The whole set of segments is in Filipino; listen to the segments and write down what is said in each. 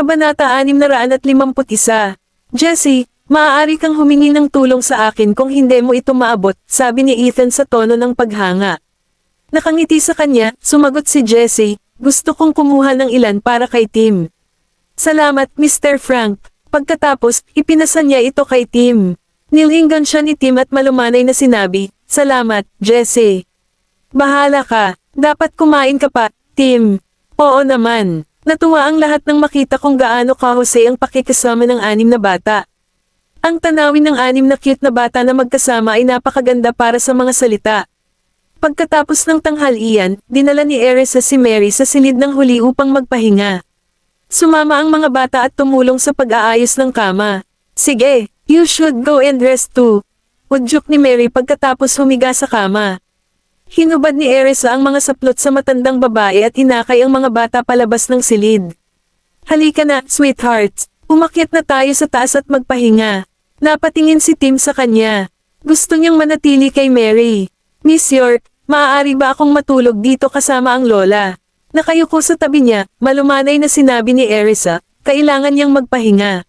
Kabanata 651. Jessie, maaari kang humingi ng tulong sa akin kung hindi mo ito maabot, sabi ni Ethan sa tono ng paghanga. Nakangiti sa kanya, sumagot si Jessie, gusto kong kumuha ng ilan para kay Tim. Salamat, Mr. Frank. Pagkatapos, ipinasa niya ito kay Tim. Nilinggan siya ni Tim at malumanay na sinabi, salamat, Jessie. Bahala ka, dapat kumain ka pa, Tim. Oo naman. Natuwa ang lahat nang makita kung gaano kahusay ang pakikasama ng 6 na bata. Ang tanawin ng 6 na cute na bata na magkasama ay napakaganda para sa mga salita. Pagkatapos ng tanghalian, dinala ni Erisa si Mary sa silid ng huli upang magpahinga. Sumama ang mga bata at tumulong sa pag-aayos ng kama. Sige, you should go and rest too. Udyok ni Mary pagkatapos humiga sa kama. Hinubad ni Erisa ang mga saplot sa matandang babae at hinakay ang mga bata palabas ng silid. Halika na, sweethearts. Umakyat na tayo sa taas at magpahinga. Napatingin si Tim sa kanya. Gusto niyang manatili kay Mary. Miss York, maaari ba akong matulog dito kasama ang lola? Nakayuko sa tabi niya, malumanay na sinabi ni Erisa, kailangan niyang magpahinga.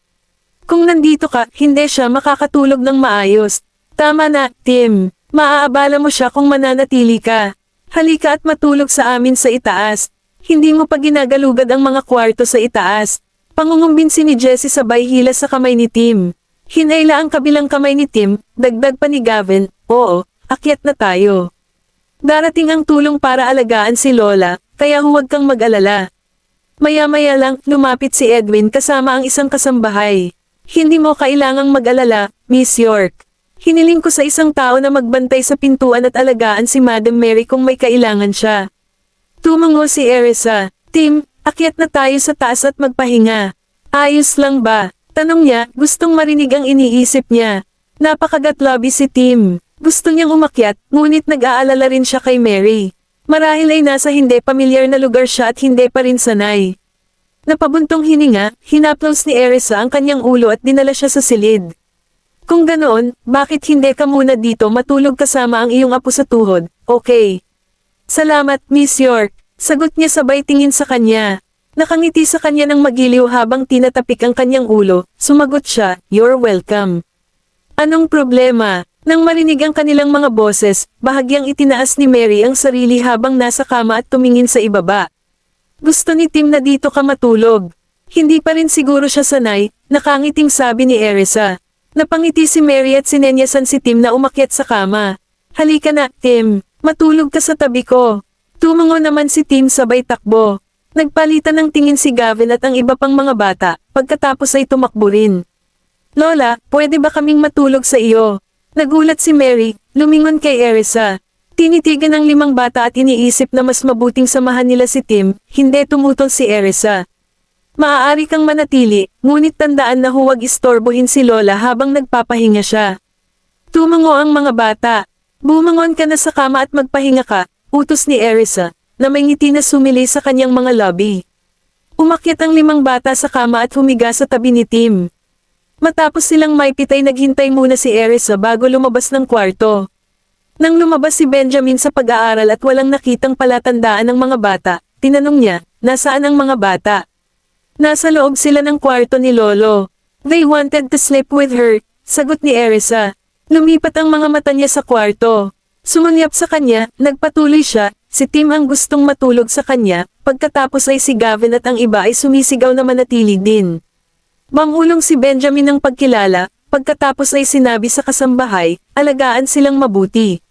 Kung nandito ka, hindi siya makakatulog ng maayos. Tama na, Tim. Maaabala mo siya kung mananatili ka. Halika at matulog sa amin sa itaas. Hindi mo pa ginagalugad ang mga kwarto sa itaas. Pangungumbinsi ni Jessie sabay hila sa kamay ni Tim. Hinayla ang kabilang kamay ni Tim, dagdag pa ni Gavin, oo, akyat na tayo. Darating ang tulong para alagaan si Lola, kaya huwag kang mag-alala. Maya-maya lang, lumapit si Edwin kasama ang isang kasambahay. Hindi mo kailangang mag-alala, Miss York. Hiniling ko sa isang tao na magbantay sa pintuan at alagaan si Madam Mary kung may kailangan siya. Tumango si Erisa. Tim, akyat na tayo sa taas at magpahinga. Ayos lang ba? Tanong niya, gustong marinig ang iniisip niya. Napakagatlabi si Tim. Gusto niyang umakyat, ngunit nag-aalala rin siya kay Mary. Marahil ay nasa hindi pamilyar na lugar siya at hindi pa rin sanay. Napabuntong hininga, hinaplos ni Erisa ang kanyang ulo at dinala siya sa silid. Kung ganoon, bakit hindi ka muna dito matulog kasama ang iyong apo sa tuhod, okay? Salamat, Miss York. Sagot niya sabay tingin sa kanya. Nakangiti sa kanya ng magiliw habang tinatapik ang kanyang ulo, sumagot siya, you're welcome. Anong problema? Nang marinig ang kanilang mga boses, bahagyang itinaas ni Mary ang sarili habang nasa kama at tumingin sa ibaba. Gusto ni Tim na dito ka matulog. Hindi pa rin siguro siya sanay, nakangiting sabi ni Erisa. Napangiti si Mary at sinenyasan si Tim na umakyat sa kama. Halika na, Tim. Matulog ka sa tabi ko. Tumango naman si Tim sabay takbo. Nagpalitan ng tingin si Gavin at ang iba pang mga bata, pagkatapos ay tumakbo rin. Lola, pwede ba kaming matulog sa iyo? Nagulat si Mary, lumingon kay Erisa. Tinitigan ng 5 bata at iniisip na mas mabuting samahan nila si Tim, hindi tumutol si Erisa. Maaari kang manatili, ngunit tandaan na huwag istorbohin si Lola habang nagpapahinga siya. Tumango ang mga bata. Bumangon ka na sa kama at magpahinga ka, utos ni Erisa, na may ngiti na sumili sa kanyang mga lobby. Umakyat ang 5 bata sa kama at humiga sa tabi ni Tim. Matapos silang maipit ay naghintay muna si Erisa bago lumabas ng kwarto. Nang lumabas si Benjamin sa pag-aaral at walang nakitang palatandaan ng mga bata, tinanong niya, nasaan ang mga bata? Nasa loob sila ng kwarto ni Lolo. They wanted to sleep with her, sagot ni Erisa. Lumipat ang mga mata niya sa kwarto. Sumunyap sa kanya, nagpatuloy siya, si Tim ang gustong matulog sa kanya, pagkatapos ay si Gavin at ang iba ay sumisigaw na manatili din. Mangulong si Benjamin ng pagkilala, pagkatapos ay sinabi sa kasambahay, alagaan silang mabuti.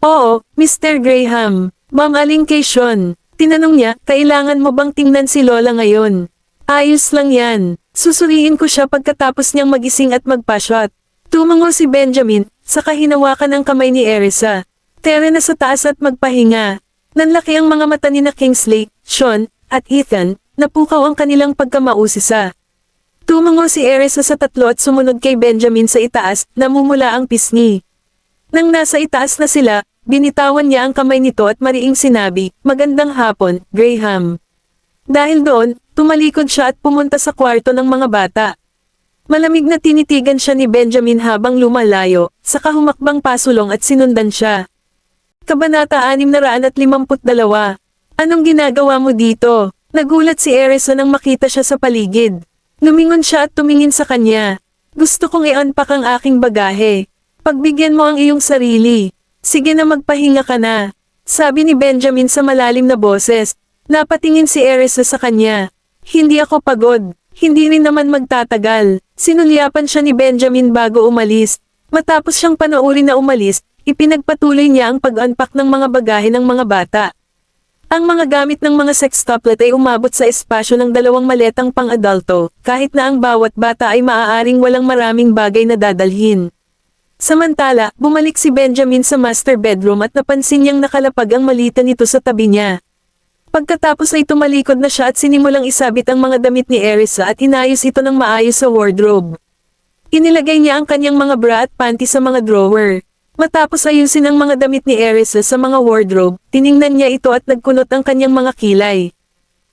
Oo, Mr. Graham, Ma'am aling kay Sean. Tinanong niya, kailangan mo bang tingnan si Lola ngayon? Ayos lang yan. Susuriin ko siya pagkatapos niyang magising at magpa-shot. Tumango si Benjamin, saka hinawakan ang kamay ni Erisa. Tara na sa taas at magpahinga. Nanlaki ang mga mata ni na Kingsley, Sean, at Ethan, napukaw ang kanilang pagkamausisa. Tumango si Erisa sa tatlo at sumunod kay Benjamin sa itaas, namumula ang pisngi. Nang nasa itaas na sila, binitawan niya ang kamay nito at mariing sinabi, magandang hapon, Graham. Dahil doon, tumalikod siya at pumunta sa kwarto ng mga bata. Malamig na tinitigan siya ni Benjamin habang lumalayo, saka humakbang pasulong at sinundan siya. Kabanata 652. Anong ginagawa mo dito? Nagulat si Erisa nang makita siya sa paligid. Lumingon siya at tumingin sa kanya. Gusto kong i-unpack ang aking bagahe. Pagbigyan mo ang iyong sarili. Sige na magpahinga ka na. Sabi ni Benjamin sa malalim na boses. Napatingin si Erisa sa kanya. Hindi ako pagod. Hindi rin naman magtatagal. Sinulyapan siya ni Benjamin bago umalis. Matapos siyang panoorin na umalis, ipinagpatuloy niya ang pag-unpack ng mga bagahe ng mga bata. Ang mga gamit ng mga sextuplet ay umabot sa espasyo ng 2 maletang pang-adulto, kahit na ang bawat bata ay maaaring walang maraming bagay na dadalhin. Samantala, bumalik si Benjamin sa master bedroom at napansin niyang nakalapag ang malita nito sa tabi niya. Pagkatapos ay tumalikod na siya at sinimulang isabit ang mga damit ni Erisa at inayos ito ng maayos sa wardrobe. Inilagay niya ang kanyang mga bra at panty sa mga drawer. Matapos ayusin ang mga damit ni Erisa sa mga wardrobe, tiningnan niya ito at nagkunot ang kanyang mga kilay.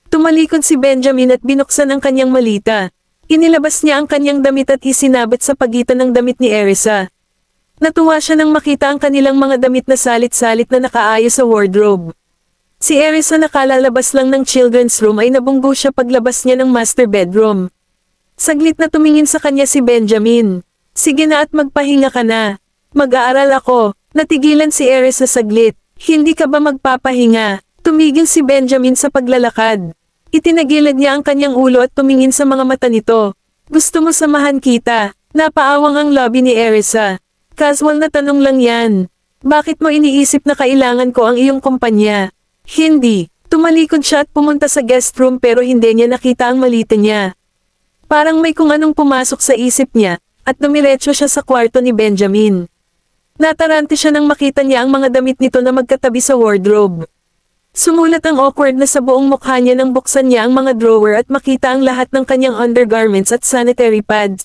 Tumalikod si Benjamin at binuksan ang kanyang malita. Inilabas niya ang kanyang damit at isinabit sa pagitan ng damit ni Erisa. Natuwa siya nang makita ang kanilang mga damit na salit-salit na nakaayos sa wardrobe. Si Erisa nakalalabas lang ng children's room ay nabunggo siya paglabas niya ng master bedroom. Saglit na tumingin sa kanya si Benjamin. Sige na at magpahinga ka na. Mag-aaral ako. Natigilan si Erisa saglit. Hindi ka ba magpapahinga? Tumigil si Benjamin sa paglalakad. Itinagilid niya ang kanyang ulo at tumingin sa mga mata nito. Gusto mo samahan kita? Napaawang ang lobby ni Erisa. Casual na tanong lang yan. Bakit mo iniisip na kailangan ko ang iyong kumpanya? Hindi. Tumalikod siya at pumunta sa guest room pero hindi niya nakita ang malita niya. Parang may kung anong pumasok sa isip niya, at dumiretso siya sa kwarto ni Benjamin. Natarante siya nang makita niya ang mga damit nito na magkatabi sa wardrobe. Sumulat ang awkward na sa buong mukha niya nang buksan niya ang mga drawer at makita ang lahat ng kanyang undergarments at sanitary pads.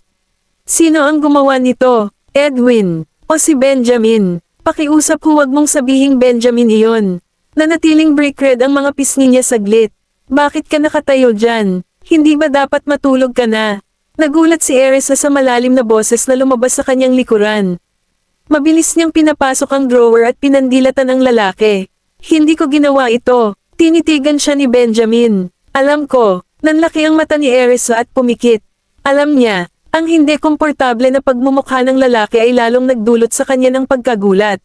Sino ang gumawa nito? Edwin. O si Benjamin? Pakiusap huwag mong sabihing Benjamin iyon. Nanatiling break red ang mga pisngi niya saglit. Bakit ka nakatayo dyan? Hindi ba dapat matulog ka na? Nagulat si Erisa sa malalim na boses na lumabas sa kanyang likuran. Mabilis niyang pinapasok ang drawer at pinandilatan ang lalaki. Hindi ko ginawa ito. Tinitigan siya ni Benjamin. Alam ko, nanlaki ang mata ni Erisa at pumikit. Alam niya, ang hindi komportable na pagmumukha ng lalaki ay lalong nagdulot sa kanya ng pagkagulat.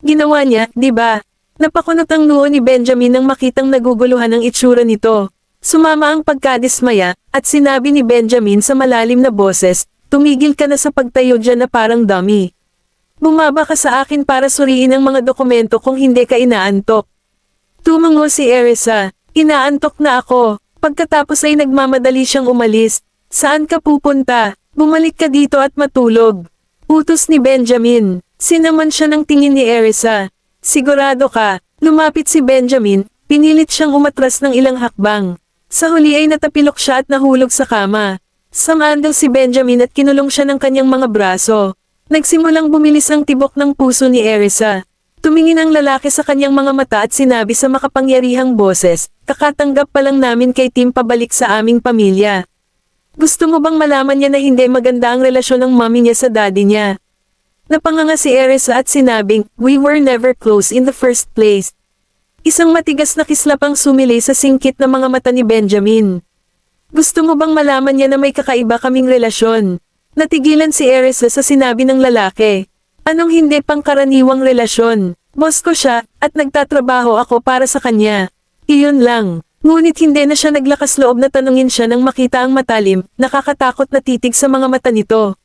Ginawa niya, di ba? Napakunot ang noo ni Benjamin nang makitang naguguluhan ang itsura nito. Sumama ang pagkadismaya, at sinabi ni Benjamin sa malalim na boses, tumigil ka na sa pagtayo dyan na parang dummy. Bumaba ka sa akin para suriin ang mga dokumento kung hindi ka inaantok. Tumango si Erisa, inaantok na ako. Pagkatapos ay nagmamadali siyang umalis. Saan ka pupunta? Bumalik ka dito at matulog. Utos ni Benjamin. Sinaman siya ng tingin ni Erisa. Sigurado ka? Lumapit si Benjamin, pinilit siyang umatras ng ilang hakbang. Sa huli ay natapilok siya at nahulog sa kama. Samaan daw si Benjamin at kinulong siya ng kanyang mga braso. Nagsimulang bumilis ang tibok ng puso ni Erisa. Tumingin ang lalaki sa kanyang mga mata at sinabi sa makapangyarihang boses, kakatanggap pa lang namin kay Tim pabalik sa aming pamilya. Gusto mo bang malaman niya na hindi maganda ang relasyon ng mommy niya sa daddy niya? Napanganga si Erisa at sinabing, we were never close in the first place. Isang matigas na kislap ang sumilay sa singkit na mga mata ni Benjamin. Gusto mo bang malaman niya na may kakaiba kaming relasyon? Natigilan si Erisa sa sinabi ng lalaki. Anong hindi pangkaraniwang relasyon? Boss ko siya, at nagtatrabaho ako para sa kanya. Iyon lang. Ngunit hindi na siya naglakas loob na tanungin siya nang makita ang matalim, nakakatakot na titig sa mga mata nito.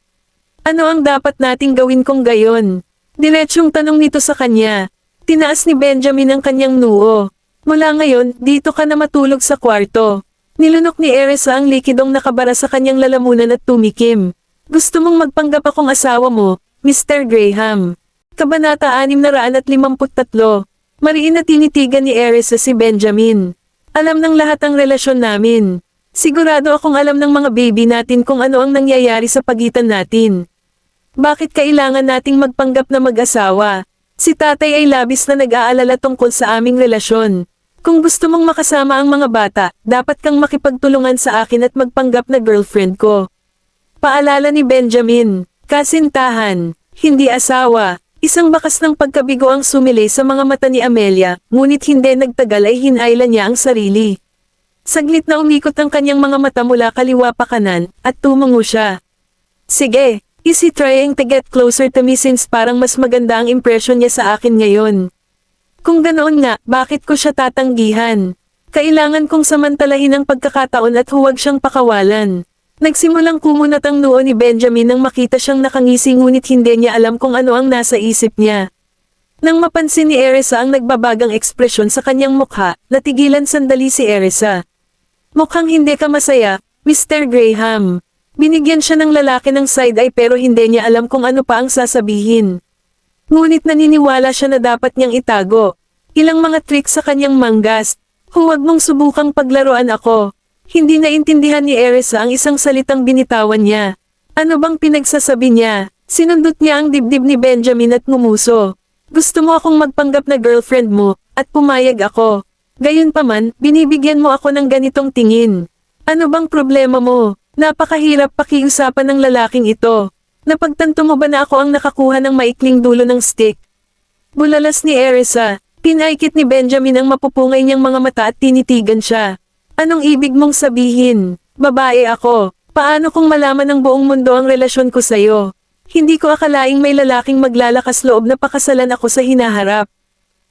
Ano ang dapat nating gawin kung gayon? Diretsyong tanong nito sa kanya. Tinaas ni Benjamin ang kanyang noo. Mula ngayon, dito ka na matulog sa kwarto. Nilunok ni Erisa ang likidong nakabara sa kanyang lalamunan at tumikim. Gusto mong magpanggap akong asawa mo, Mr. Graham. Kabanata 653. Mariin na tinitigan ni Erisa si Benjamin. Alam ng lahat ang relasyon namin. Sigurado akong alam ng mga baby natin kung ano ang nangyayari sa pagitan natin. Bakit kailangan nating magpanggap na mag-asawa? Si tatay ay labis na nag-aalala tungkol sa aming relasyon. Kung gusto mong makasama ang mga bata, dapat kang makipagtulungan sa akin at magpanggap na girlfriend ko. Paalala ni Benjamin, kasintahan, hindi asawa. Isang bakas ng pagkabigo ang sumilay sa mga mata ni Amelia, ngunit hindi nagtagal ay hinayla niya ang sarili. Saglit na umikot ang kanyang mga mata mula kaliwa pa kanan, at tumango siya. Sige, is he trying to get closer to me since parang mas maganda ang impression niya sa akin ngayon? Kung ganoon nga, bakit ko siya tatanggihan? Kailangan kong samantalahin ang pagkakataon at huwag siyang pakawalan. Nagsimulang kumunat ang noo ni Benjamin nang makita siyang nakangisi ngunit hindi niya alam kung ano ang nasa isip niya. Nang mapansin ni Erisa ang nagbabagang ekspresyon sa kanyang mukha, natigilan sandali si Erisa. Mukhang hindi ka masaya, Mr. Graham. Binigyan siya ng lalaki ng side eye pero hindi niya alam kung ano pa ang sasabihin. Ngunit naniniwala siya na dapat niyang itago. Ilang mga tricks sa kanyang manggas. Huwag mong subukang paglaruan ako. Hindi naintindihan ni Erisa ang isang salitang binitawan niya. Ano bang pinagsasabi niya? Sinundot niya ang dibdib ni Benjamin at ngumuso. Gusto mo akong magpanggap na girlfriend mo, at pumayag ako. Gayunpaman, binibigyan mo ako ng ganitong tingin. Ano bang problema mo? Napakahirap pakiusapan ng lalaking ito. Napagtanto mo ba na ako ang nakakuha ng maikling dulo ng stick? Bulalas ni Erisa. Pinaikit ni Benjamin ang mapupungay niyang mga mata at tinitigan siya. Anong ibig mong sabihin? Babae ako. Paano kung malaman ng buong mundo ang relasyon ko sa'yo? Hindi ko akalaing may lalaking maglalakas loob na pakasalan ako sa hinaharap.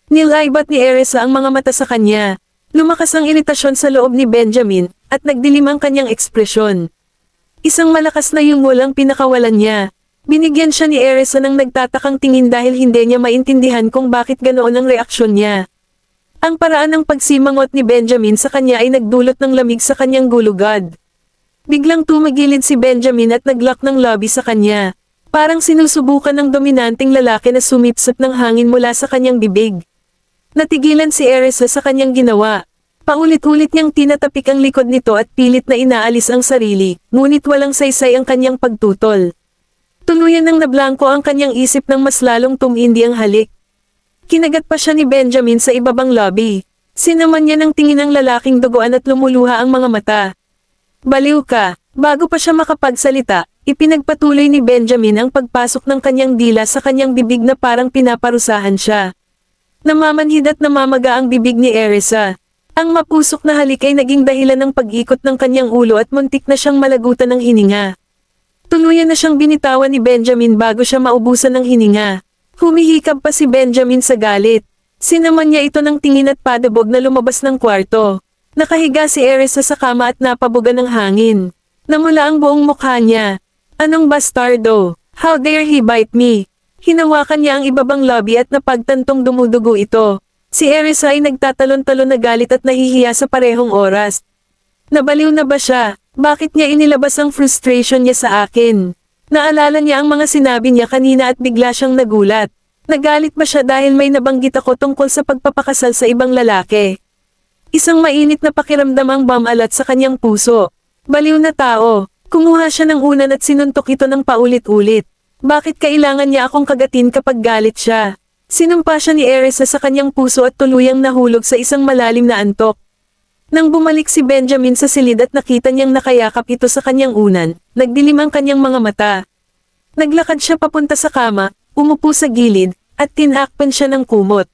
Nilaibat ni Erisa ang mga mata sa kanya. Lumakas ang iritasyon sa loob ni Benjamin, at nagdilim ang kanyang ekspresyon. Isang malakas na yungol ang pinakawalan niya. Binigyan siya ni Erisa ng nagtatakang tingin dahil hindi niya maintindihan kung bakit ganoon ang reaksyon niya. Ang paraan ng pagsimangot ni Benjamin sa kanya ay nagdulot ng lamig sa kanyang gulugad. Biglang tumagilid si Benjamin at naglock ng labi sa kanya. Parang sinusubukan ng dominanteng lalaki na sumipsot ng hangin mula sa kanyang bibig. Natigilan si Erisa sa kanyang ginawa. Paulit-ulit niyang tinatapik ang likod nito at pilit na inaalis ang sarili, ngunit walang saysay ang kanyang pagtutol. Tuluyan nang nablangko ang kanyang isip nang mas lalong tumindi ang halik. Kinagat pa siya ni Benjamin sa ibabang lobby. Sinaman niya ng tingin ang lalaking duguan at lumuluha ang mga mata. Baliw ka. Bago pa siya makapagsalita, ipinagpatuloy ni Benjamin ang pagpasok ng kanyang dila sa kanyang bibig na parang pinaparusahan siya. Namamanhid at namamaga ang bibig ni Erisa. Ang mapusok na halik ay naging dahilan ng pag-ikot ng kanyang ulo at muntik na siyang malagutan ng hininga. Tuluyan na siyang binitawan ni Benjamin bago siya maubusan ng hininga. Humihikab pa si Benjamin sa galit. Sinaman niya ito ng tingin at padabog na lumabas ng kwarto. Nakahiga si Erisa sa kama at napabuga ng hangin. Namula ang buong mukha niya. Anong bastardo? How dare he bite me? Hinawakan niya ang ibabang lobby at napagtantong dumudugo ito. Si Erisa ay nagtatalon-talon na galit at nahihiya sa parehong oras. Nabaliw na ba siya? Bakit niya inilabas ang frustration niya sa akin? Naalala niya ang mga sinabi niya kanina at bigla siyang nagulat. Nagalit ba siya dahil may nabanggit ako tungkol sa pagpapakasal sa ibang lalaki? Isang mainit na pakiramdam ang bumalat sa kanyang puso. Baliw na tao. Kumuha siya ng unan at sinuntok ito ng paulit-ulit. Bakit kailangan niya akong kagatin kapag galit siya? Sinumpa siya ni Erisa sa kanyang puso at tuluyang nahulog sa isang malalim na antok. Nang bumalik si Benjamin sa silid at nakita niyang nakayakap ito sa kanyang unan, nagdilim ang kanyang mga mata. Naglakad siya papunta sa kama, umupo sa gilid, at tinakpan siya ng kumot.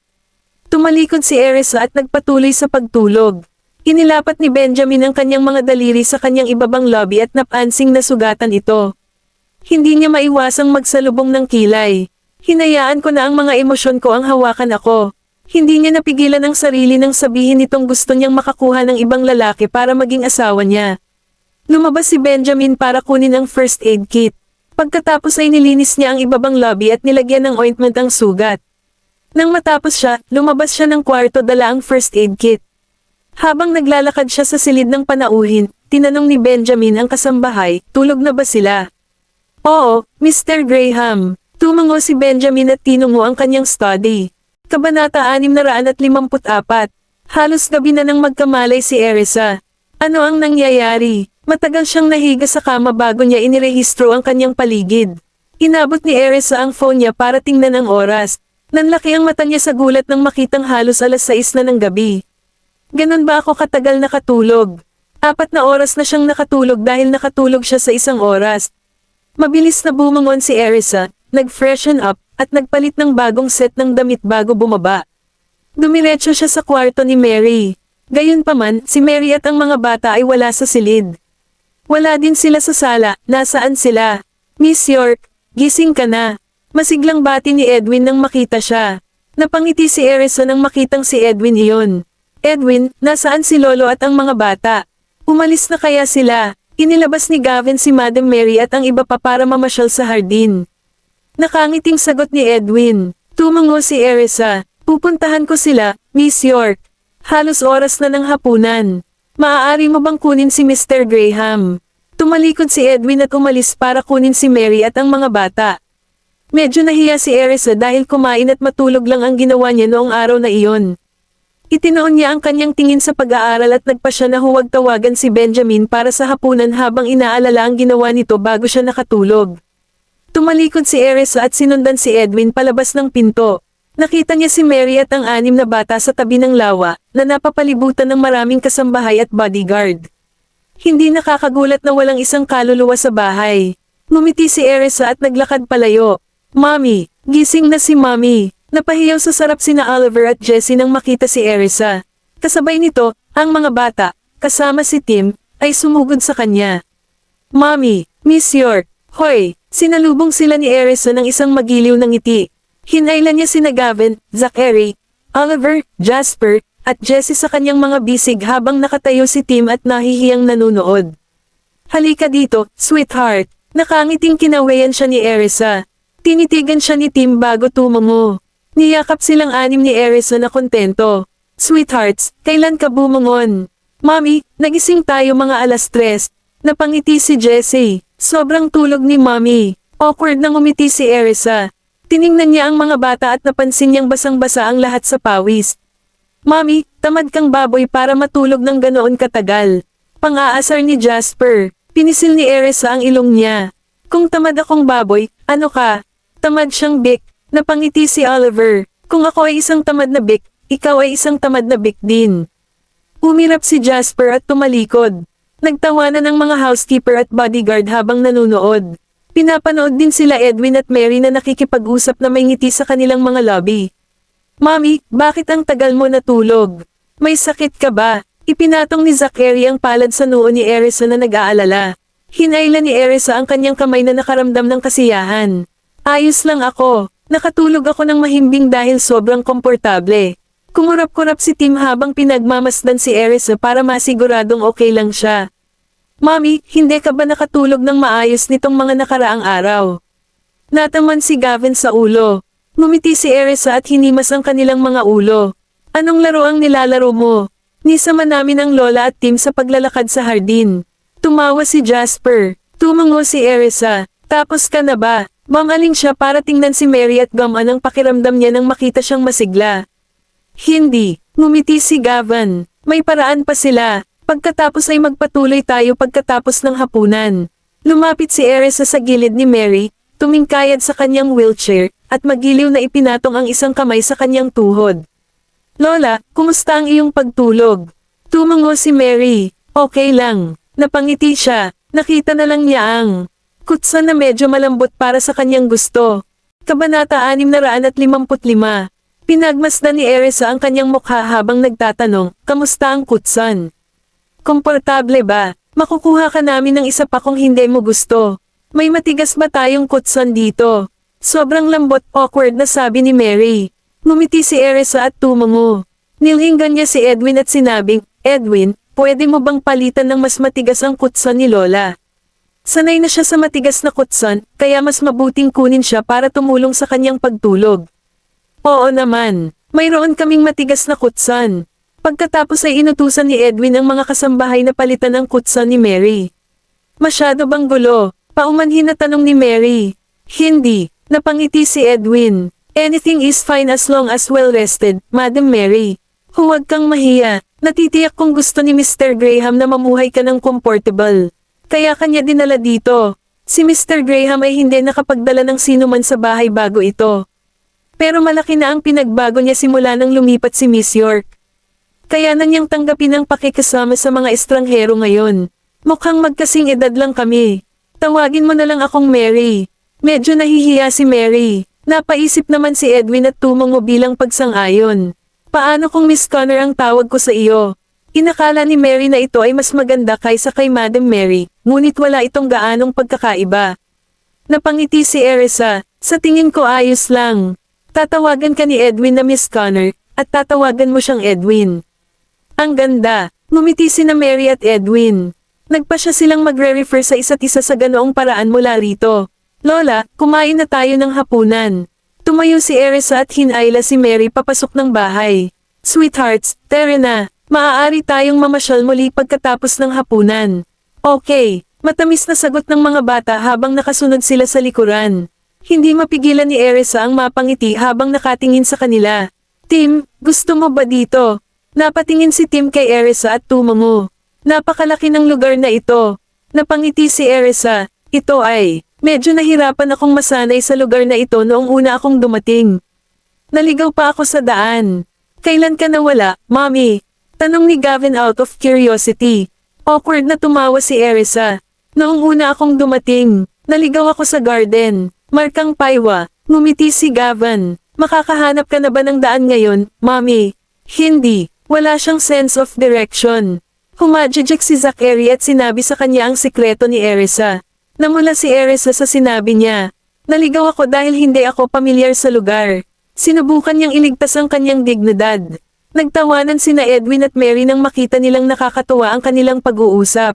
Tumalikod si Erisa at nagpatuloy sa pagtulog. Inilapat ni Benjamin ang kanyang mga daliri sa kanyang ibabang lobby at napansing na sugatan ito. Hindi niya maiwasang magsalubong ng kilay. Hinayaan ko na ang mga emosyon ko ang hawakan ako. Hindi niya napigilan ang sarili nang sabihin nitong gusto niyang makakuha ng ibang lalaki para maging asawa niya. Lumabas si Benjamin para kunin ang first aid kit. Pagkatapos ay nilinis niya ang ibabang lobby at nilagyan ng ointment ang sugat. Nang matapos siya, lumabas siya ng kwarto dala ang first aid kit. Habang naglalakad siya sa silid ng panauhin, tinanong ni Benjamin ang kasambahay, tulog na ba sila? Oo, Mr. Graham. Tumango si Benjamin at tinungo ang kanyang study. Kabanata 654. Halos gabi na nang magkamalay si Erisa. Ano ang nangyayari? Matagal siyang nahiga sa kama bago niya inirehistro ang kanyang paligid. Inabot ni Erisa ang phone niya para tingnan ang oras. Nanlaki ang mata niya sa gulat nang makitang halos 6:00 na ng gabi. Ganon ba ako katagal nakatulog? 4 na oras na siyang nakatulog dahil nakatulog siya sa 1 oras. Mabilis na bumangon si Erisa, nag-freshen up, at nagpalit ng bagong set ng damit bago bumaba. Dumiretso siya sa kwarto ni Mary. Gayunpaman, si Mary at ang mga bata ay wala sa silid. Wala din sila sa sala, nasaan sila? Miss York, gising ka na. Masiglang bati ni Edwin nang makita siya. Napangiti si Erisa nang makitang si Edwin iyon. Edwin, nasaan si Lolo at ang mga bata? Umalis na kaya sila? Inilabas ni Gavin si Madam Mary at ang iba pa para mamasyal sa hardin. Nakangiting sagot ni Edwin. Tumango si Erisa. Pupuntahan ko sila, Miss York. Halos oras na ng hapunan. Maaari mo bang kunin si Mr. Graham? Tumalikod si Edwin at umalis para kunin si Mary at ang mga bata. Medyo nahiya si Erisa dahil kumain at matulog lang ang ginawa niya noong araw na iyon. Itinoon niya ang kanyang tingin sa pag-aaral at nagpa siya na huwag tawagan si Benjamin para sa hapunan habang inaalala ang ginawa nito bago siya nakatulog. Tumalikod si Erisa at sinundan si Edwin palabas ng pinto. Nakita niya si Mary at ang 6 na bata sa tabi ng lawa, na napapalibutan ng maraming kasambahay at bodyguard. Hindi nakakagulat na walang isang kaluluwa sa bahay. Ngumiti si Erisa at naglakad palayo. Mommy, gising na si Mommy. Napahiyaw sa sarap sina Oliver at Jessie nang makita si Erisa. Kasabay nito, ang mga bata, kasama si Tim, ay sumugod sa kanya. Mommy, Miss York, hoy, sinalubong sila ni Erisa ng isang magiliw na ngiti. Hinailan niya sina Gavin, Zachary, Oliver, Jasper, at Jessie sa kanyang mga bisig habang nakatayo si Tim at nahihiyang nanunood. Halika dito, sweetheart. Nakangiting kinawayan siya ni Erisa. Tinitigan siya ni Tim bago tumango. Niyakap silang 6 ni Erisa na kontento. Sweethearts, kailan ka bumangon? Mommy, nagising tayo mga 3:00. Napangiti si Jessie. Sobrang tulog ni Mommy. Awkward nang umiti si Erisa. Tiningnan niya ang mga bata at napansin niyang basang-basa ang lahat sa pawis. Mommy, tamad kang baboy para matulog ng ganoon katagal. Pang-aasar ni Jasper. Pinisil ni Erisa ang ilong niya. Kung tamad akong baboy, ano ka? Tamad siyang bik. Napangiti si Oliver. Kung ako ay isang tamad na bik, ikaw ay isang tamad na bik din. Umirap si Jasper at tumalikod. Nagtawanan ng mga housekeeper at bodyguard habang nanunood. Pinapanood din sila Edwin at Mary na nakikipag-usap na may ngiti sa kanilang mga lobby. Mommy, bakit ang tagal mo natulog? May sakit ka ba? Ipinatong ni Zachary ang palad sa noo ni Erisa na nag-aalala. Hinailan ni Erisa ang kanyang kamay na nakaramdam ng kasiyahan. Ayos lang ako. Nakatulog ako ng mahimbing dahil sobrang komportable. Kumurap-kurap si Tim habang pinagmamasdan si Erisa para masiguradong okay lang siya. Mommy, hindi ka ba nakatulog ng maayos nitong mga nakaraang araw? Nataman si Gavin sa ulo. Ngumiti si Erisa at hinimas ang kanilang mga ulo. Anong laro ang nilalaro mo? Nisama namin ang Lola at Tim sa paglalakad sa hardin. Tumawa si Jasper. Tumango si Erisa. Tapos ka na ba? Bumaling siya para tingnan si Mary at gamaan ang pakiramdam niya nang makita siyang masigla. Hindi. Ngumiti si Gavin. May paraan pa sila. Pagkatapos ay magpatuloy tayo pagkatapos ng hapunan. Lumapit si Erisa sa gilid ni Mary, tumingkayad sa kanyang wheelchair, at magiliw na ipinatong ang isang kamay sa kanyang tuhod. Lola, kumusta ang iyong pagtulog? Tumango si Mary. Okay lang. Napangiti siya. Nakita na lang niya ang kutsan na medyo malambot para sa kanyang gusto. Kabanata 655. Pinagmasdan ni Erisa ang kanyang mukha habang nagtatanong, kamusta ang kutsan? Komportable ba? Makukuha ka namin ng isa pa kung hindi mo gusto. May matigas ba tayong kutsan dito? Sobrang lambot, awkward na sabi ni Mary. Ngumiti si Erisa at tumango. Nilinggan niya si Edwin at sinabing, Edwin, pwede mo bang palitan ng mas matigas ang kutsan ni Lola? Sanay na siya sa matigas na kutsan, kaya mas mabuting kunin siya para tumulong sa kanyang pagtulog. Oo naman, mayroon kaming matigas na kutsan. Pagkatapos ay inutusan ni Edwin ang mga kasambahay na palitan ang kutsan ni Mary. Masyado bang gulo? Paumanhin na tanong ni Mary. Hindi, napangiti si Edwin. Anything is fine as long as well rested, Madam Mary. Huwag kang mahiya, natitiyak kung gusto ni Mr. Graham na mamuhay ka ng comfortable. Kaya kanya dinala dito. Si Mr. Graham ay hindi nakapagdala ng sinuman sa bahay bago ito. Pero malaki na ang pinagbago niya simula nang lumipat si Miss York. Kaya na niyang tanggapin ang pakikasama sa mga estranghero ngayon. Mukhang magkasing edad lang kami. Tawagin mo na lang akong Mary. Medyo nahihiya si Mary. Napaisip naman si Edwin at tumango bilang pagsang-ayon. Paano kung Miss Connor ang tawag ko sa iyo? Inakala ni Mary na ito ay mas maganda kaysa kay Madam Mary, ngunit wala itong gaanong pagkakaiba. Napangiti si Erisa, sa tingin ko ayos lang. Tatawagan ka ni Edwin na Miss Connor, at tatawagan mo siyang Edwin. Ang ganda, ngumiti sina Mary at Edwin. Nagpasya silang magre-refer sa isa't isa sa ganoong paraan mula rito. Lola, kumain na tayo ng hapunan. Tumayo si Erisa at hinayla si Mary papasok ng bahay. Sweethearts, tara na. Maaari tayong mamasyal muli pagkatapos ng hapunan. Okay, matamis na sagot ng mga bata habang nakasunod sila sa likuran. Hindi mapigilan ni Erisa ang mapangiti habang nakatingin sa kanila. Tim, gusto mo ba dito? Napatingin si Tim kay Erisa at tumango. Napakalaki ng lugar na ito. Napangiti si Erisa. Ito ay, medyo nahirapan akong masanay sa lugar na ito noong una akong dumating. Naligaw pa ako sa daan. Kailan ka nawala, Mommy? Tanong ni Gavin out of curiosity. Awkward na tumawa si Erisa. Noong una akong dumating, naligaw ako sa garden. Markang paywa, ngumiti si Gavin. Makakahanap ka na ba ng daan ngayon, Mommy? Hindi, wala siyang sense of direction. Humadjijik si Zachary at sinabi sa kanya ang sikreto ni Erisa. Namula si Erisa sa sinabi niya. Naligaw ako dahil hindi ako pamilyar sa lugar. Sinubukan niyang iligtas ang kanyang dignidad. Nagtawanan sina Edwin at Mary nang makita nilang nakakatuwa ang kanilang pag-uusap.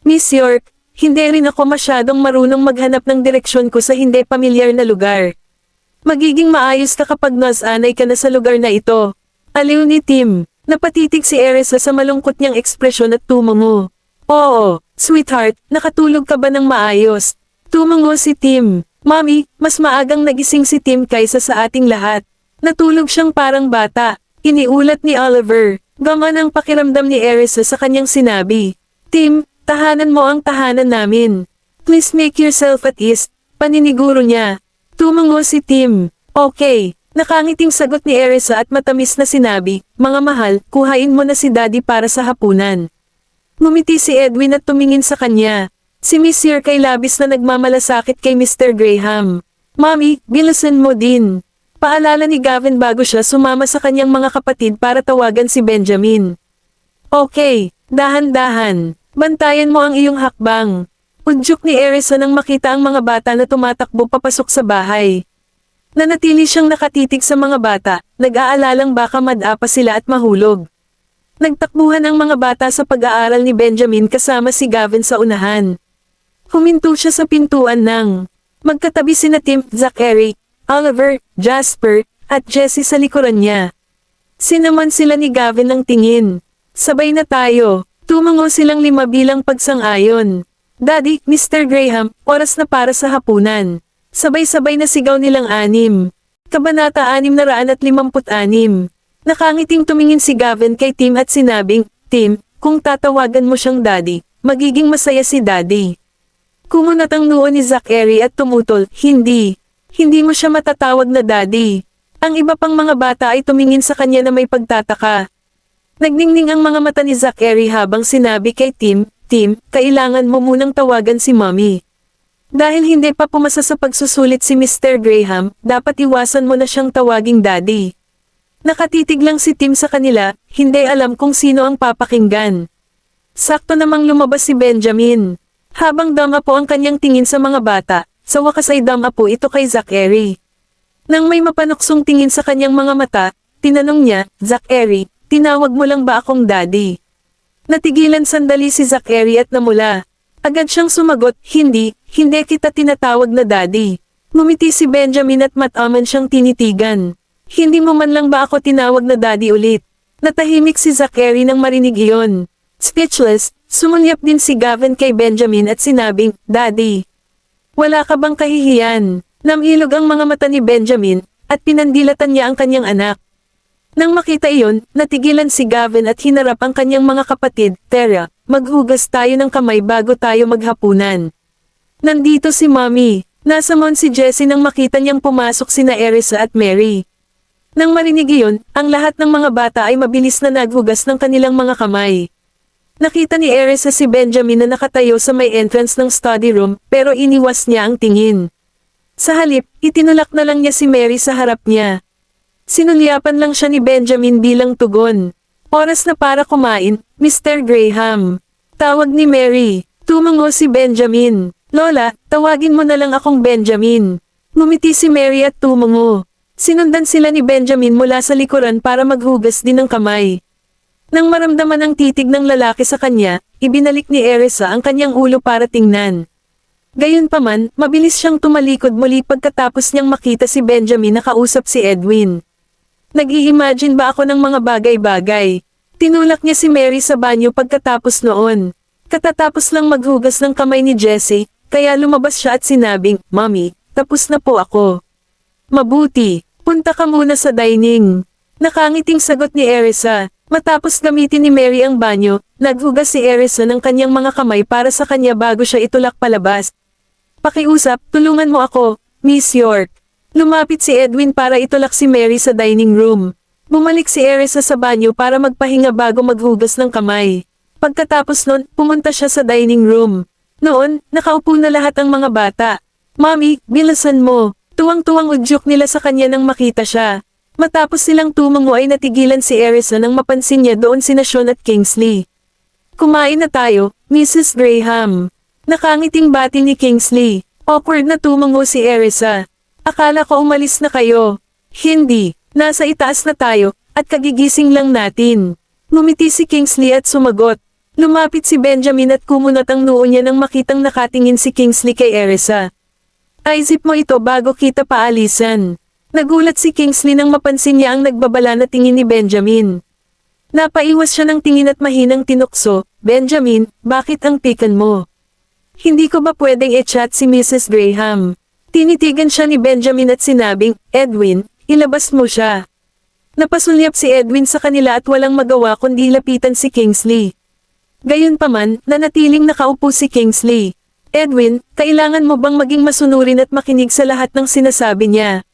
Miss York, hindi rin ako masyadong marunong maghanap ng direksyon ko sa hindi pamilyar na lugar. Magiging maayos ka kapag nasanay ka na sa lugar na ito. Aliw ni Tim, napatitig si Erisa sa malungkot niyang ekspresyon at tumango. Oo, sweetheart, nakatulog ka ba ng maayos? Tumango si Tim. Mommy, mas maagang nagising si Tim kaysa sa ating lahat. Natulog siyang parang bata. Iniulat ni Oliver. Gaman ang pakiramdam ni Erisa sa kanyang sinabi. Tim, tahanan mo ang tahanan namin. Please make yourself at ease, paniniguro niya. Tumango si Tim. Okay, nakangiting sagot ni Erisa at matamis na sinabi, mga mahal, kuhain mo na si Daddy para sa hapunan. Ngumiti si Edwin at tumingin sa kanya. Si Miss York ay labis na nagmamalasakit kay Mr. Graham. Mommy, bilisan mo din. Paalala ni Gavin bago siya sumama sa kanyang mga kapatid para tawagan si Benjamin. Okay, dahan-dahan. Bantayan mo ang iyong hakbang. Udyok ni Erisa nang makita ang mga bata na tumatakbo papasok sa bahay. Nanatili siyang nakatitig sa mga bata, nag-aalalang baka madapa sila at mahulog. Nagtakbuhan ang mga bata sa pag-aaral ni Benjamin kasama si Gavin sa unahan. Huminto siya sa pintuan ng magkatabi sina Tim, Zachary, Oliver, Jasper, at Jessie sa likuran niya. Sinaman sila ni Gavin ng tingin. Sabay na tayo. Tumango silang 5 bilang pagsang-ayon. Daddy, Mr. Graham, oras na para sa hapunan. Sabay-sabay na sigaw nilang 6. Kabanata 656. Nakangiting tumingin si Gavin kay Tim at sinabing, Tim, kung tatawagan mo siyang Daddy, magiging masaya si Daddy. Kumunat ang noo ni Zachary at tumutol, hindi. Hindi mo siya matatawag na Daddy. Ang iba pang mga bata ay tumingin sa kanya na may pagtataka. Nagningning ang mga mata ni Zachary habang sinabi kay Tim, Tim, kailangan mo munang tawagan si Mommy. Dahil hindi pa pumasa sa pagsusulit si Mr. Graham, dapat iwasan mo na siyang tawaging Daddy. Nakatitig lang si Tim sa kanila, hindi alam kung sino ang papakinggan. Sakto namang lumabas si Benjamin. Habang dama po ang kanyang tingin sa mga bata, sa wakas ay dama po ito kay Zachary. Nang may mapanuksong tingin sa kanyang mga mata, tinanong niya, Zachary, tinawag mo lang ba akong Daddy? Natigilan sandali si Zachary at namula. Agad siyang sumagot, hindi kita tinatawag na Daddy. Ngumiti si Benjamin at mataman siyang tinitigan. Hindi mo man lang ba ako tinawag na Daddy ulit? Natahimik si Zachary nang marinig iyon. Speechless, sumulyap din si Gavin kay Benjamin at sinabing, Daddy. Wala ka bang kahihiyan? Namilog ang mga mata ni Benjamin, at pinandilatan niya ang kanyang anak. Nang makita iyon, natigilan si Gavin at hinarap ang kanyang mga kapatid, Tara, maghugas tayo ng kamay bago tayo maghapunan. Nandito si Mommy. Nasamon si Jessie nang makita niyang pumasok sina Erisa at Mary. Nang marinig iyon, ang lahat ng mga bata ay mabilis na naghugas ng kanilang mga kamay. Nakita ni Erisa si Benjamin na nakatayo sa may entrance ng study room, pero iniwas niya ang tingin. Sa halip, itinulak na lang niya si Mary sa harap niya. Sinulyapan lang siya ni Benjamin bilang tugon. Oras na para kumain, Mr. Graham. Tawag ni Mary. Tumango si Benjamin. Lola, tawagin mo na lang akong Benjamin. Ngumiti si Mary at tumango. Sinundan sila ni Benjamin mula sa likuran para maghugas din ng kamay. Nang maramdaman ang titig ng lalaki sa kanya, ibinalik ni Erisa ang kanyang ulo para tingnan. Gayunpaman, mabilis siyang tumalikod muli pagkatapos niyang makita si Benjamin na kausap si Edwin. Nag-i-imagine ba ako ng mga bagay-bagay? Tinulak niya si Mary sa banyo pagkatapos noon. Katatapos lang maghugas ng kamay ni Jessie, kaya lumabas siya at sinabing, "Mommy, tapos na po ako." "Mabuti, punta ka muna sa dining." Nakangiting sagot ni Erisa. Matapos gamitin ni Mary ang banyo, naghugas si Erisa ng kanyang mga kamay para sa kanya bago siya itulak palabas. "Pakiusap, tulungan mo ako, Miss York." Lumapit si Edwin para itulak si Mary sa dining room. Bumalik si Erisa sa banyo para magpahinga bago maghugas ng kamay. Pagkatapos nun, pumunta siya sa dining room. Noon, nakaupo na lahat ang mga bata. "Mommy, bilisan mo." Tuwang-tuwang udyok nila sa kanya nang makita siya. Matapos silang tumango ay natigilan si Erisa nang mapansin niya doon sina Sean at Kingsley. "Kumain na tayo, Mrs. Graham." Nakangiting bati ni Kingsley. Awkward na tumango si Erisa. "Akala ko umalis na kayo." "Hindi, nasa itaas na tayo, at kagigising lang natin." Ngumiti si Kingsley at sumagot. Lumapit si Benjamin at kumunat ang noo niya nang makitang nakatingin si Kingsley kay Erisa. "Isip mo ito bago kita paalisan." Nagulat si Kingsley nang mapansin niya ang nagbabala na tingin ni Benjamin. Napaiwas siya ng tingin at mahinang tinukso, "Benjamin, bakit ang pikan mo? Hindi ko ba pwedeng i-chat si Mrs. Graham?" Tinitigan siya ni Benjamin at sinabing, "Edwin, ilabas mo siya." Napasulyap si Edwin sa kanila at walang magawa kundi lapitan si Kingsley. Gayunpaman, nanatiling nakaupo si Kingsley. "Edwin, kailangan mo bang maging masunurin at makinig sa lahat ng sinasabi niya?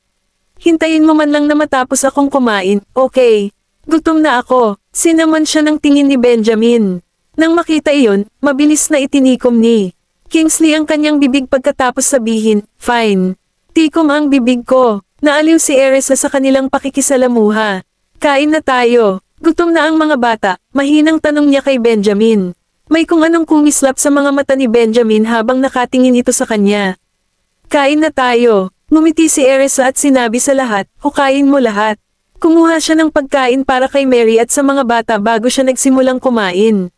Hintayin mo man lang na matapos akong kumain, okay? Gutom na ako." Sinaman siya ng tingin ni Benjamin. Nang makita iyon, mabilis na itinikom ni Kingsley ang kanyang bibig pagkatapos sabihin, "Fine." Tikom ang bibig ko. Naaliw si Erisa sa kanilang pakikisalamuha. "Kain na tayo." Gutom na ang mga bata, mahinang tanong niya kay Benjamin. May kung anong kumislap sa mga mata ni Benjamin habang nakatingin ito sa kanya. "Kain na tayo." Ngumiti si Erisa at sinabi sa lahat, "Hukayin mo lahat." Kumuha siya ng pagkain para kay Mary at sa mga bata bago siya nagsimulang kumain.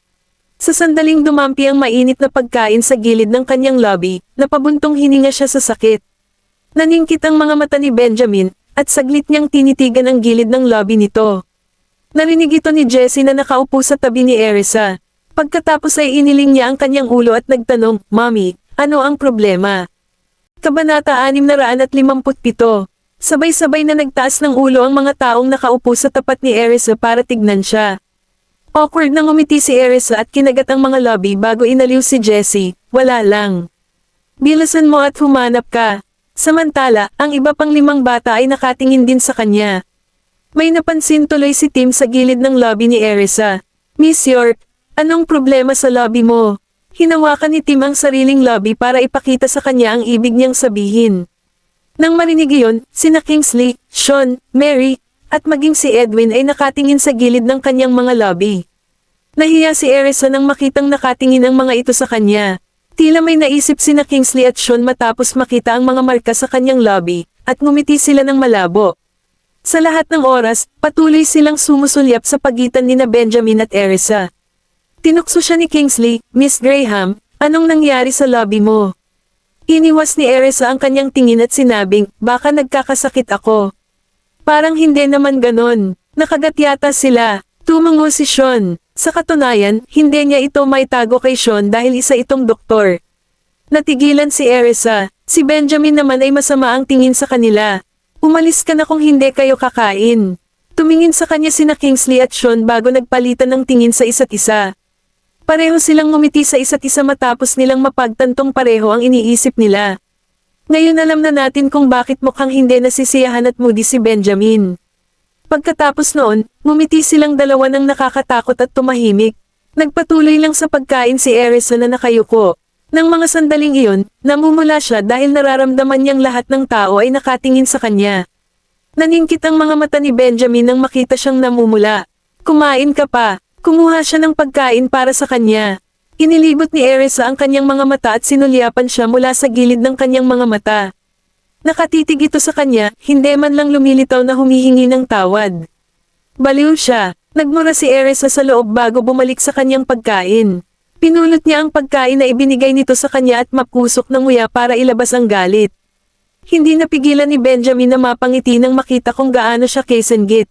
Sa sandaling dumampi ang mainit na pagkain sa gilid ng kanyang lobby, napabuntong hininga siya sa sakit. Naningkit ang mga mata ni Benjamin, at saglit niyang tinitigan ang gilid ng lobby nito. Narinig ito ni Jessie na nakaupo sa tabi ni Erisa. Pagkatapos ay iniling niya ang kanyang ulo at nagtanong, "Mommy, ano ang problema?" Kabanata 657. Sabay-sabay na nagtaas ng ulo ang mga taong nakaupo sa tapat ni Erisa para tignan siya. Awkward na ngumiti si Erisa at kinagat ang mga lobby bago inaliw si Jessie, "Wala lang. Bilisan mo at humanap ka." Samantala, ang iba pang 5 bata ay nakatingin din sa kanya. May napansin tuloy si Tim sa gilid ng lobby ni Erisa. "Miss York, anong problema sa lobby mo?" Hinawakan ni Tim ang sariling lobby para ipakita sa kanya ang ibig niyang sabihin. Nang marinig iyon, sina Kingsley, Sean, Mary, at maging si Edwin ay nakatingin sa gilid ng kanyang mga lobby. Nahiya si Erisa nang makitang nakatingin ang mga ito sa kanya. Tila may naisip sina Kingsley at Sean matapos makita ang mga marka sa kanyang lobby, at ngumiti sila ng malabo. Sa lahat ng oras, patuloy silang sumusulyap sa pagitan nina Benjamin at Erisa. Tinukso siya ni Kingsley, "Miss Graham, anong nangyari sa lobby mo?" Iniwas ni Erisa ang kanyang tingin at sinabing, "Baka nagkakasakit ako." "Parang hindi naman ganon. Nakagat yata sila." Tumango si Sean. Sa katunayan, hindi niya ito maitago kay Sean dahil isa itong doktor. Natigilan si Erisa. Si Benjamin naman ay masama ang tingin sa kanila. "Umalis ka na kung hindi kayo kakain." Tumingin sa kanya sina Kingsley at Sean bago nagpalitan ng tingin sa isa't isa. Pareho silang ngumiti sa isa't isa matapos nilang mapagtantong pareho ang iniisip nila. Ngayon alam na natin kung bakit mukhang hindi nasisiyahan at moody si Benjamin. Pagkatapos noon, ngumiti silang dalawa ng nakakatakot at tumahimik. Nagpatuloy lang sa pagkain si Erisa na nakayuko. Nang mga sandaling iyon, namumula siya dahil nararamdaman niyang lahat ng tao ay nakatingin sa kanya. Naningkit ang mga mata ni Benjamin nang makita siyang namumula. Kumain ka pa. Kumuha siya ng pagkain para sa kanya. Inilibot ni Erisa ang kanyang mga mata at sinulyapan siya mula sa gilid ng kanyang mga mata. Nakatitig ito sa kanya, hindi man lang lumilitaw na humihingi ng tawad. Baliw siya. Nagmura si Erisa sa loob bago bumalik sa kanyang pagkain. Pinulot niya ang pagkain na ibinigay nito sa kanya at mapusok ng nguya para ilabas ang galit. Hindi napigilan ni Benjamin na mapangiti nang makita kung gaano siya kasenggit.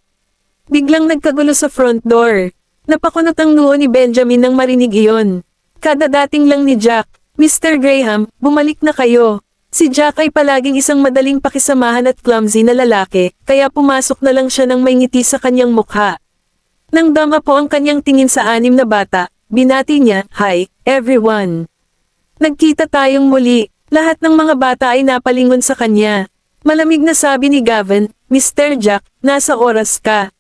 Biglang nagkagulo sa front door. Napakunot ang noo ni Benjamin nang marinig iyon. Kadadating lang ni Jack. Mr. Graham, bumalik na kayo. Si Jack ay palaging isang madaling pakisamahan at clumsy na lalaki, kaya pumasok na lang siya nang may ngiti sa kanyang mukha. Nang dama po ang kanyang tingin sa anim na bata, binati niya, "Hi, everyone. Nagkita tayong muli." Lahat ng mga bata ay napalingon sa kanya. Malamig na sabi ni Gavin, "Mr. Jack, nasa oras ka."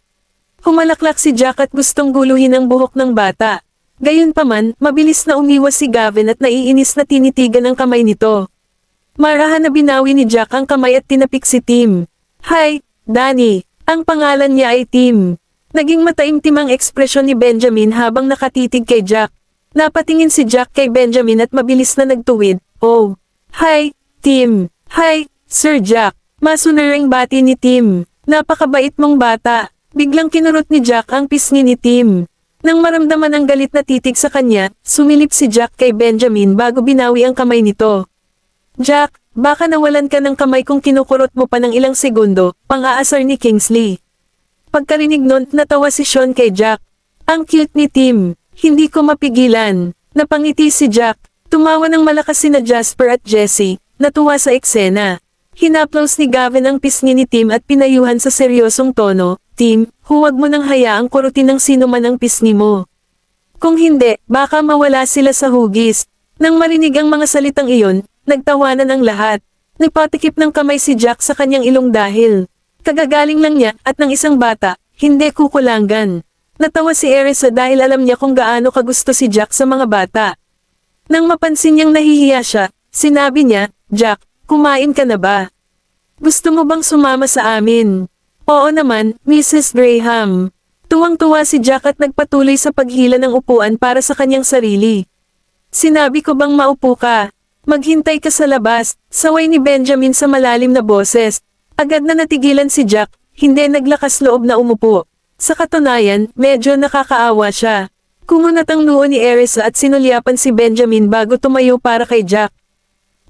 Humalaklak si Jack at gustong guluhin ang buhok ng bata. Gayunpaman, mabilis na umiwas si Gavin at naiinis na tinitigan ang kamay nito. Marahan na binawi ni Jack ang kamay at tinapik si Tim. "Hi, Danny." Ang pangalan niya ay Tim. Naging mataimtim ang ekspresyon ni Benjamin habang nakatitig kay Jack. Napatingin si Jack kay Benjamin at mabilis na nagtuwid, "Oh. Hi, Tim." "Hi, Sir Jack." Masunuring bati ni Tim. "Napakabait mong bata." Biglang kinurot ni Jack ang pisngi ni Tim. Nang maramdaman ang galit na titig sa kanya, sumilip si Jack kay Benjamin bago binawi ang kamay nito. "Jack, baka nawalan ka ng kamay kung kinukurot mo pa ng ilang segundo," pang-aasar ni Kingsley. Pagkarinig nun, natawa si Sean kay Jack. "Ang cute ni Tim. Hindi ko mapigilan." Napangiti si Jack. Tumawa ng malakas sina Jasper at Jessie, natuwa sa eksena. Hinaplos ni Gavin ang pisngi ni Tim at pinayuhan sa seryosong tono, "Tim, huwag mo nang hayaang kurutin ng sino man ang pisngi mo. Kung hindi, baka mawala sila sa hugis." Nang marinig ang mga salitang iyon, nagtawanan ang lahat. Nagpatikip ng kamay si Jack sa kanyang ilong dahil kagagaling lang niya at ng isang bata, hindi kukulangan. Natawa si Erisa dahil alam niya kung gaano kagusto si Jack sa mga bata. Nang mapansin niyang nahihiya siya, sinabi niya, "Jack, kumain ka na ba? Gusto mo bang sumama sa amin?" "Oo naman, Mrs. Graham." Tuwang-tuwa si Jack at nagpatuloy sa paghila ng upuan para sa kanyang sarili. "Sinabi ko bang maupo ka? Maghintay ka sa labas," saway ni Benjamin sa malalim na boses. Agad na natigilan si Jack, hindi naglakas loob na umupo. Sa katunayan, medyo nakakaawa siya. Kumunat ang noo ni Erisa at sinulyapan si Benjamin bago tumayo para kay Jack.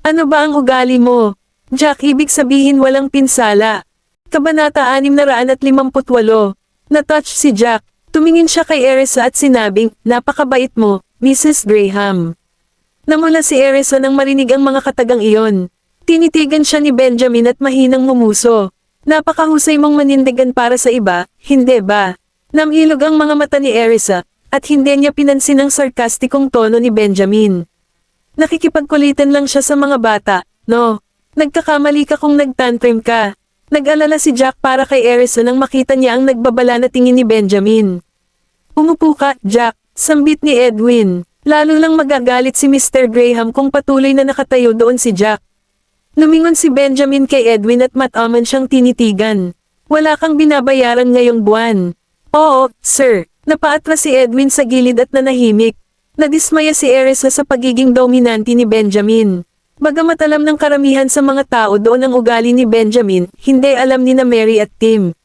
"Ano ba ang ugali mo? Jack, ibig sabihin walang pinsala." Kabanata 658. Na-touch si Jack. Tumingin siya kay Erisa at sinabing, "Napakabait mo, Mrs. Graham." Namula si Erisa nang marinig ang mga katagang iyon. Tinitigan siya ni Benjamin at mahinang mumuso. "Napakahusay mong manindigan para sa iba, hindi ba?" Namilog ang mga mata ni Erisa, at hindi niya pinansin ang sarkastikong tono ni Benjamin. "Nakikipagkulitan lang siya sa mga bata, no? Nagkakamali ka kung nagtantrim ka." Nag-alala si Jack para kay Erisa nang makita niya ang nagbabala na tingin ni Benjamin. "Umupo ka, Jack," sambit ni Edwin. Lalo lang magagalit si Mr. Graham kung patuloy na nakatayo doon si Jack. Lumingon si Benjamin kay Edwin at mataman siyang tinitigan. "Wala kang binabayaran ngayong buwan." "Oo, sir." Napaatras si Edwin sa gilid at nanahimik. Nadismaya si Erisa sa pagiging dominante ni Benjamin. Bagamat alam ng karamihan sa mga tao doon ang ugali ni Benjamin, hindi alam ni na Mary at Tim.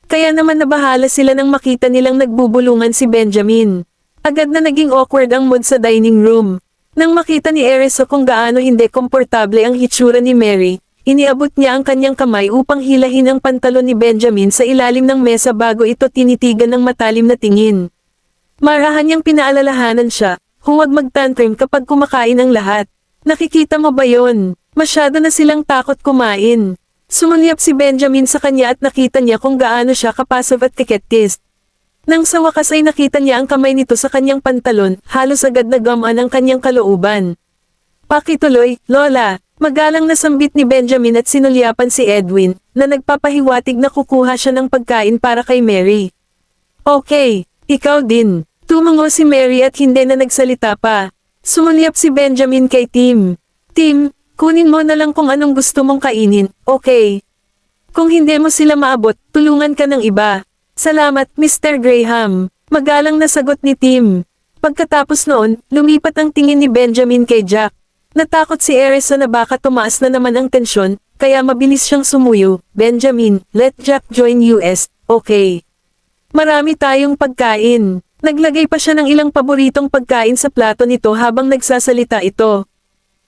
Kaya naman nabahala sila nang makita nilang nagbubulungan si Benjamin. Agad na naging awkward ang mood sa dining room. Nang makita ni Erisa kung gaano hindi komportable ang hitsura ni Mary, iniabot niya ang kanyang kamay upang hilahin ang pantalon ni Benjamin sa ilalim ng mesa bago ito tinitigan ng matalim na tingin. Marahan niyang pinaalalahanan siya, huwag magtantrim kapag kumakain ang lahat. "Nakikita mo ba yon? Masyado na silang takot kumain." Sumulyap si Benjamin sa kanya at nakita niya kung gaano siya kapassive at kikettis. Nang sa wakas ay nakita niya ang kamay nito sa kanyang pantalon, halos agad na gamaan ang kanyang kalooban. "Pakituloy, Lola." Magalang na sambit ni Benjamin at sinulyapan si Edwin, na nagpapahiwatig na kukuha siya ng pagkain para kay Mary. "Okay, ikaw din." Tumango si Mary at hindi na nagsalita pa. Sumulyap si Benjamin kay Tim. "Tim, kunin mo na lang kung anong gusto mong kainin, okay? Kung hindi mo sila maabot, tulungan ka ng iba." Salamat, Mr. Graham. Magalang na sagot ni Tim. Pagkatapos noon, lumipat ang tingin ni Benjamin kay Jack. Natakot si Erisa na baka tumaas na naman ang tensyon, kaya mabilis siyang sumuyo. Benjamin, let Jack join us, okay? Marami tayong pagkain. Naglagay pa siya ng ilang paboritong pagkain sa plato nito habang nagsasalita ito.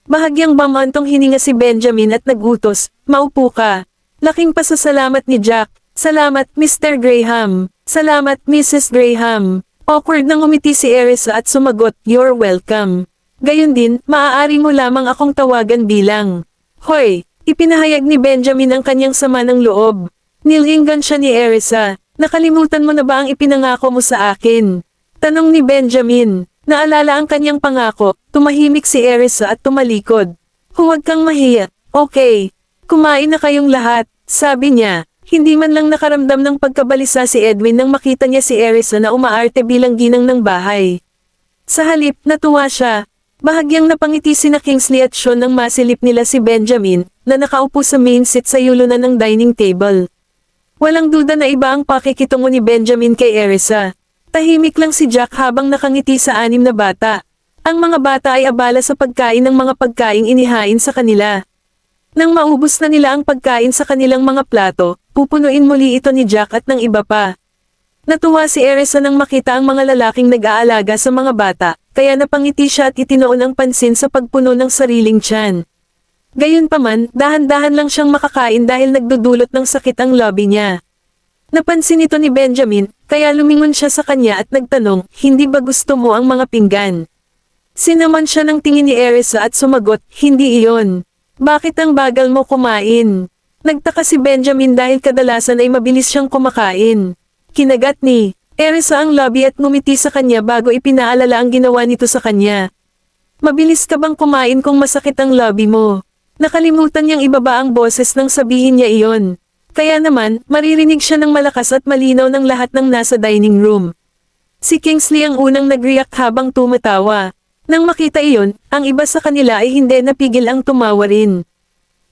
Bahagyang bamantong hininga si Benjamin at nagutos, maupo ka. Laking pasasalamat ni Jack. Salamat, Mr. Graham. Salamat, Mrs. Graham. Awkward nang umiti si Erisa at sumagot, you're welcome. Gayon din, maaari mo lamang akong tawagan bilang. Hoy, ipinahayag ni Benjamin ang kanyang sama ng loob. Nilinggan siya ni Erisa. Nakalimutan mo na ba ang ipinangako mo sa akin? Tanong ni Benjamin. Naalala ang kanyang pangako, tumahimik si Erisa at tumalikod. Huwag kang mahiya. Okay. Kumain na kayong lahat, sabi niya. Hindi man lang nakaramdam ng pagkabalisa si Edwin nang makita niya si Erisa na umaarte bilang ginang ng bahay. Sa halip, natuwa siya. Bahagyang napangiti sina Kingsley at Sean nang masilip nila si Benjamin, na nakaupo sa main seat sa yulunan ng dining table. Walang duda na iba ang pakikitungo ni Benjamin kay Erisa. Tahimik lang si Jack habang nakangiti sa 6 na bata. Ang mga bata ay abala sa pagkain ng mga pagkaing inihain sa kanila. Nang maubos na nila ang pagkain sa kanilang mga plato, pupunuin muli ito ni Jack at ng iba pa. Natuwa si Erisa nang makita ang mga lalaking nag-aalaga sa mga bata, kaya napangiti siya at itinoon ang pansin sa pagpuno ng sariling tiyan. Gayunpaman, dahan-dahan lang siyang makakain dahil nagdudulot ng sakit ang lobby niya. Napansin ito ni Benjamin, kaya lumingon siya sa kanya at nagtanong, hindi ba gusto mo ang mga pinggan? Sinaman siya ng tingin ni Erisa at sumagot, hindi iyon. Bakit ang bagal mo kumain? Nagtaka si Benjamin dahil kadalasan ay mabilis siyang kumakain. Kinagat ni Erisa ang lobby at ngumiti sa kanya bago ipinaalala ang ginawa nito sa kanya. Mabilis ka bang kumain kung masakit ang lobby mo? Nakalimutan niyang ibaba ang boses nang sabihin niya iyon. Kaya naman, maririnig siya ng malakas at malinaw ng lahat ng nasa dining room. Si Kingsley ang unang nag-react habang tumatawa. Nang makita iyon, ang iba sa kanila ay hindi napigil ang tumawa rin.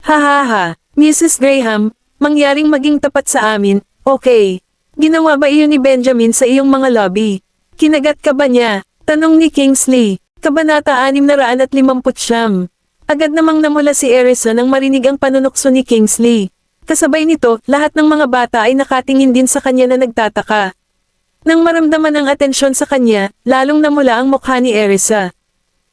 Hahaha, Mrs. Graham, mangyaring maging tapat sa amin, okay. Ginawa ba iyon ni Benjamin sa iyong mga lobby? Kinagat ka ba niya? Tanong ni Kingsley. Kabanata 659. Agad namang namula si Erisa nang marinig ang panunukso ni Kingsley. Kasabay nito, lahat ng mga bata ay nakatingin din sa kanya na nagtataka. Nang maramdaman ang atensyon sa kanya, lalong namula ang mukha ni Erisa.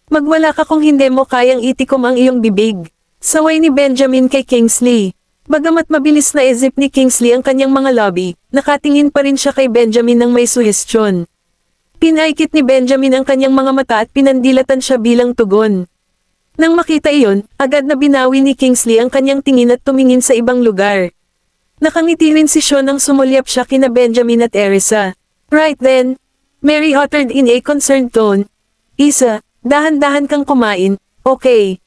Magwala ka kung hindi mo kayang itikom ang iyong bibig. Saway ni Benjamin kay Kingsley. Bagamat mabilis na isip ni Kingsley ang kanyang mga lobby, nakatingin pa rin siya kay Benjamin ng may suhestyon. Pinaikit ni Benjamin ang kanyang mga mata at pinandilatan siya bilang tugon. Nang makita iyon, agad na binawi ni Kingsley ang kanyang tingin at tumingin sa ibang lugar. Nakangiti rin si Sean nang sumulyap siya kina Benjamin at Erisa. Right then, Mary uttered in a concerned tone, Isa, dahan-dahan kang kumain, okay.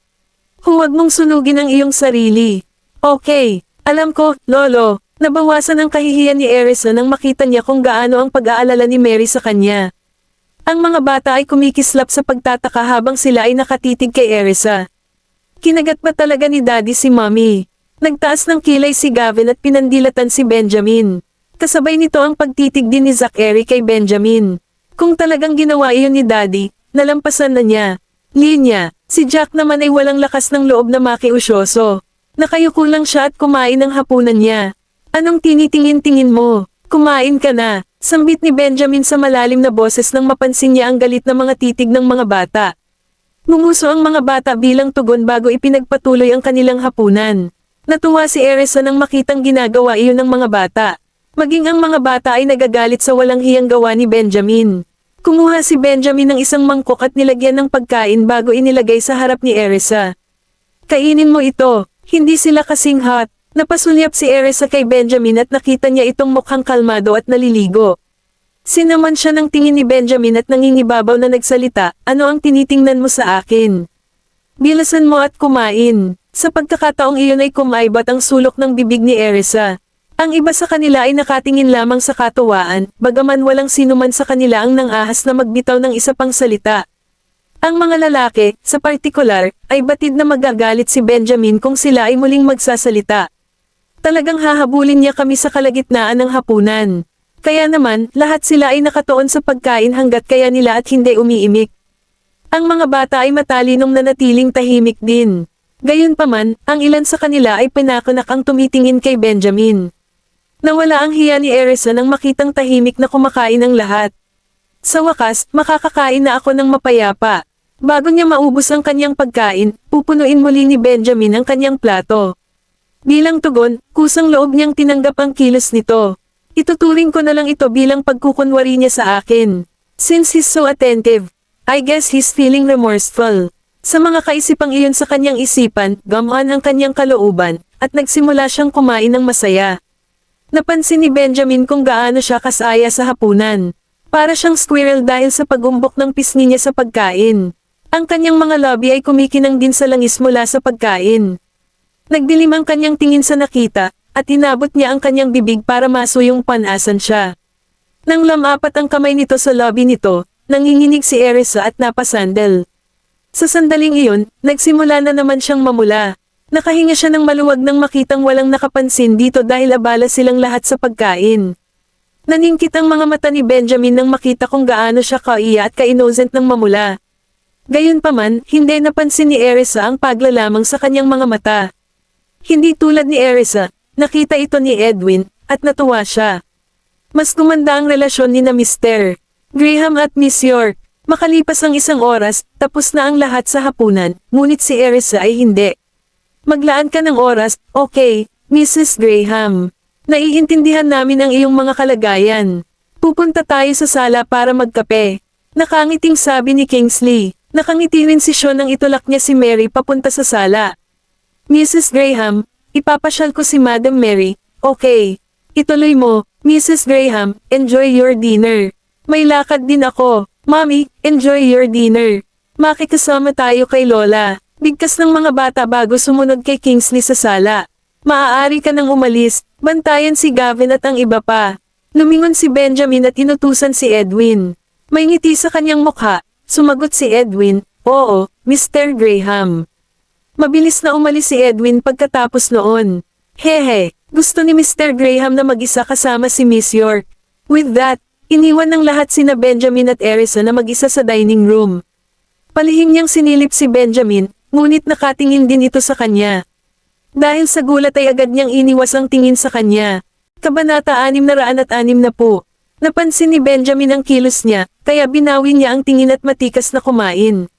Huwag mong sunugin ang iyong sarili. Okay, alam ko, Lolo, nabawasan ang kahihiyan ni Erisa nang makita niya kung gaano ang pag-aalala ni Mary sa kanya. Ang mga bata ay kumikislap sa pagtataka habang sila ay nakatitig kay Erisa. Kinagat ba talaga ni Daddy si Mommy? Nagtaas ng kilay si Gavin at pinandilatan si Benjamin. Kasabay nito ang pagtitig din ni Zachary kay Benjamin. Kung talagang ginawa iyon ni Daddy, nalampasan na niya. Linya, si Jack naman ay walang lakas ng loob na makiusyoso. Nakayuko lang siya at kumain ng hapunan niya. Anong tinitingin-tingin mo? Kumain ka na. Sambit ni Benjamin sa malalim na boses nang mapansin niya ang galit na mga titig ng mga bata. Ngumuso ang mga bata bilang tugon bago ipinagpatuloy ang kanilang hapunan. Natuwa si Erisa nang makitang ginagawa iyon ng mga bata. Maging ang mga bata ay nagagalit sa walang hiyang gawa ni Benjamin. Kumuha si Benjamin ng isang mangkok at nilagyan ng pagkain bago inilagay sa harap ni Erisa. Kainin mo ito, hindi sila kasing hot. Napasulyap si Erisa kay Benjamin at nakita niya itong mukhang kalmado at naliligo. Sinaman siya ng tingin ni Benjamin at nangingibabaw na nagsalita, ano ang tinitingnan mo sa akin? Bilasan mo at kumain. Sa pagkakataong iyon ay kumaibat ang sulok ng bibig ni Erisa. Ang iba sa kanila ay nakatingin lamang sa katuwaan, bagaman walang sinuman sa kanila ang nangahas na magbitaw ng isa pang salita. Ang mga lalaki, sa partikular, ay batid na magagalit si Benjamin kung sila ay muling magsasalita. Talagang hahabulin niya kami sa kalagitnaan ng hapunan. Kaya naman, lahat sila ay nakatuon sa pagkain hanggat kaya nila at hindi umiimik. Ang mga bata ay matalinong nanatiling tahimik din. Gayunpaman, ang ilan sa kanila ay pinakunak ang tumitingin kay Benjamin. Nawala ang hiya ni Erisa nang makitang tahimik na kumakain ang lahat. Sa wakas, makakakain na ako ng mapayapa. Bago niya maubos ang kanyang pagkain, pupunuin muli ni Benjamin ang kanyang plato. Bilang tugon, kusang loob niyang tinanggap ang kilos nito. Ituturing ko na lang ito bilang pagkukunwari niya sa akin. Since he's so attentive, I guess he's feeling remorseful. Sa mga kaisipang iyon sa kanyang isipan, gamaan ang kanyang kalooban, at nagsimula siyang kumain ng masaya. Napansin ni Benjamin kung gaano siya kasaya sa hapunan. Para siyang squirrel dahil sa pagumbok ng pisngi niya sa pagkain. Ang kanyang mga labi ay kumikinang din sa langis mula sa pagkain. Nagdilim ang kanyang tingin sa nakita, at inabot niya ang kanyang bibig para masuyong panasan siya. Nang lamapat ang kamay nito sa labi nito, nanginginig si Erisa at napasandal. Sa sandaling iyon, nagsimula na naman siyang mamula. Nakahinga siya ng maluwag nang makitang walang nakapansin dito dahil abala silang lahat sa pagkain. Naningkit ang mga mata ni Benjamin nang makita kung gaano siya kaiya at ka-innocent ng mamula. Gayunpaman, hindi napansin ni Erisa ang paglalamang sa kanyang mga mata. Hindi tulad ni Erisa, nakita ito ni Edwin, at natuwa siya. Mas gumanda ang relasyon ni na Mr. Graham at Miss York. Makalipas ang isang oras, tapos na ang lahat sa hapunan, ngunit si Erisa ay hindi. Maglaan ka ng oras, okay, Mrs. Graham. Naiintindihan namin ang iyong mga kalagayan. Pupunta tayo sa sala para magkape. Nakangiting sabi ni Kingsley. Nakangiti rin si Sean nang itulak niya si Mary papunta sa sala. Mrs. Graham, ipapasyal ko si Madam Mary, okay. Ituloy mo, Mrs. Graham, enjoy your dinner. May lakad din ako. Mommy, enjoy your dinner. Makikasama tayo kay Lola. Bigkas ng mga bata bago sumunod kay Kingsley sa sala. Maaari ka nang umalis, bantayan si Gavin at ang iba pa. Lumingon si Benjamin at inutusan si Edwin. May ngiti sa kanyang mukha, sumagot si Edwin, oo, Mr. Graham. Mabilis na umalis si Edwin pagkatapos noon. Hehe, gusto ni Mr. Graham na mag-isa kasama si Miss York. With that, iniwan ng lahat sina Benjamin at Erisa na mag-isa sa dining room. Palihim niyang sinilip si Benjamin, ngunit nakatingin din ito sa kanya. Dahil sa gulat ay agad niyang iniwas ang tingin sa kanya. Kabanata 606. Napansin ni Benjamin ang kilos niya, kaya binawi niya ang tingin at matikas na kumain.